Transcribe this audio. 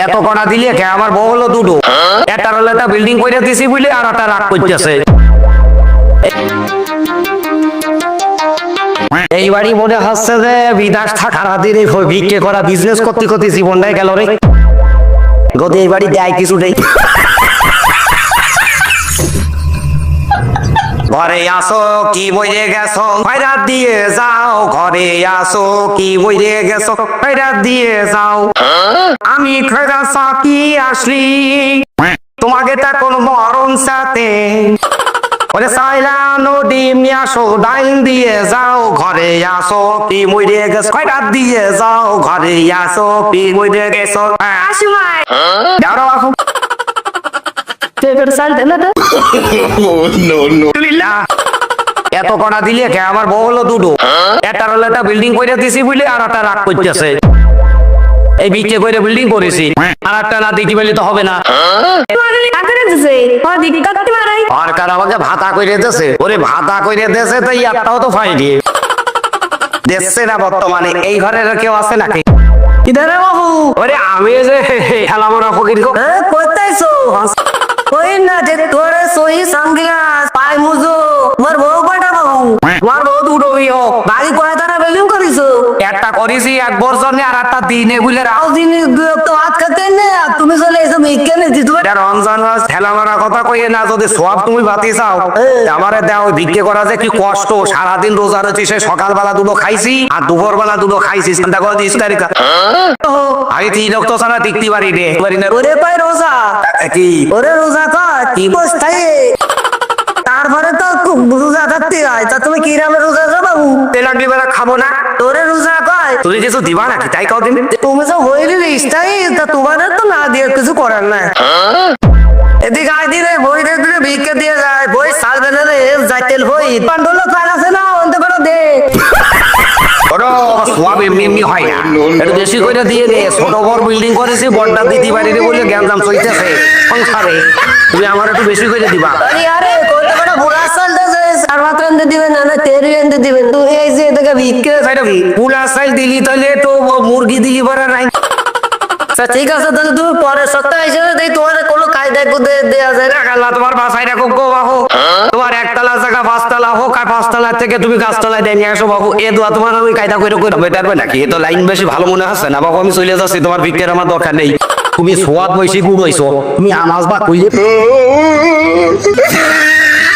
এত কটা দিলে কে আমার বউ হলো দুটো, একটা হলো একটা বিল্ডিং করে দিছি বুঝলে, আর একটা রাগ করতেছে। এই বাড়ি মনে হচ্ছে যে বিদেশ থাকার দিন ভিক্ষে করা বিজনেস করতে করতে জীবনটাই গেল রে। গতি এই বাড়ি দেয় কিছু নেই। ঘরে আসো কি বইরে গেছো খয়রাত দিয়ে যাও, ঘরে আসো কি বইরে গেছো খয়রাত দিয়ে যাও। আমি খয়রাত সাকি আসলি তোমাকে তা কোন মরণ সাথে, ওরে সাইলা নদী মিয়াসো ডাইন দিয়ে যাও, ঘরে আসো কি বইরে গেছো খয়রাত দিয়ে যাও, ঘরে আসো কি বইরে গেছো। আসি ভাই দাঁড়াও আসো। এত কটা দিলে কে আমার বউ হলো দুটো, একটা হলো একটা বিল্ডিং করে দিছি বুঝলে, আর একটা রাগ করতেছে। এই বিচ্ছে করে বিল্ডিং করেছি, আর একটা না দিতে পারলে তো হবে না। সরকার আমাকে ভাতা করে দিয়েছে, ওরে ভাতা করে দিয়েছে তো একটাও তো পাইনি, দেখছে না বর্তমানে। এই ঘরের কেউ আছে নাকি? কিধারে বাবু? ওরে আমি যে হেলামরা ফকির করতেছো ওই না যে তোরে সই সানগ্লাস পাই মুজো তোমার বউ কয়টা বাবু? তোমার বউ দুটো বিয়ে বাড়ি কয় তারা বিল্ডিং করিছো? একটা করেছি এক বছর নে, আর একটা দিনে বুঝলে রাও দিনে তো হাত খাতে না, তুমি চলে এসো মিকে নে দিতে পারে। রমজান মাস হেলামরা কথা কইয়ে না, যদি সব তুমি বাতি চাও আমারে দাও। ভিক্ষে করা যে কি কষ্ট, সারাদিন রোজা রয়েছি, সে সকালবেলা দুটো খাইছি আর দুপুর বেলা দুটো খাইছি, চিন্তা করে দিস তারিখা আমি 3 রক্ত ছাড়া টিকতে পারি না। ওরে পাই রোজা কি ওরে রোজা কর কি বস্তায়, তারপরে তো রোজা থাকতে হয়। তা তুমি কি রামে রোজা করো বাবু? তেলা ডিবেলা খাবো না, তোরে রোজা কয় তুমি কিছু দিবা নাকি? তাই কদিন তুমি তো হইলি ইস্তাই, তা তোমার তো না দিয়ে কিছু করার নাই। এদিকে আই দিলে বই দেখলে ভিক্ষা দিয়ে যায়, বই সালবে না রে যাইতেল বই পান্ডলো কার আছে না অন্ত করে দে। ওরো সব এমনি এমনি হয় না, একটু বেশি করে দিয়ে দে। ছোট বড় বিল্ডিং করেছি, বড়টা দিতে পারি রে বলে গ্যাঞ্জাম চলতেছে সংসারে, তুমি আমার একটু বেশি করে দিবা। আরে আরে কত বড় বুড়া চলতেছে, আর মাত্র এনে দিবেন না তেরি এনে দিবেন, তুই এই যে এদিকে ভিক্ষা খাইটা বুড়া চাল দিলি তাহলে তো মুরগি দিলি পারা নাই। ঠিক আছে তাহলে তুমি পরের সপ্তাহে হিসেবে দেই, তোমার কোনো কায়দা দেওয়া যায় না। আল্লাহ তোমার বাসায় রাখো গো বাবু, তোমার একতলা জায়গা 5 তলা হোক, আর 5 তলা থেকে তুমি 5 তলায় দিয়ে নিয়ে আসো বাবু। এ দোয়া তোমার ওই কায়দা করে বেটারবে নাকি? এ তো লাইন বেশি ভালো মনে হচ্ছে না বাবু, আমি চলে যাচ্ছি, তোমার ভিক্ষের আমার দরকার নেই। তুমি সোয়াদ বৈশি গুড় হইছো, তুমি আনাজ বা কইলে